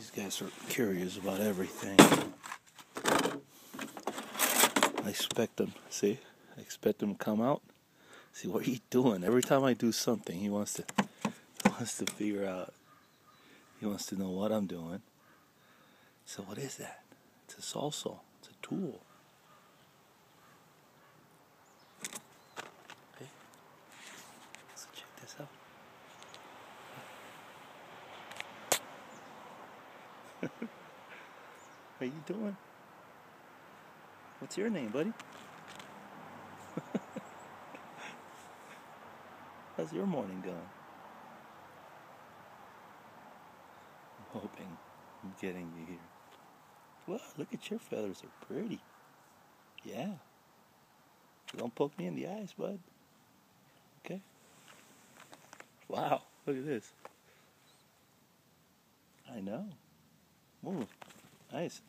These guys are curious about everything. I expect them, see? I expect them to come out. See, what are you doing? Every time I do something, he wants to figure out. He wants to know what I'm doing. So what is that? It's a salsa. It's a tool. Okay. So check this out. What are you doing? What's your name, buddy? How's your morning going? I'm hoping I'm getting you here. Well, look at your feathers. They're pretty. Yeah. Don't poke me in the eyes, bud. Okay? Wow. Look at this. I know. Ooh. Nice.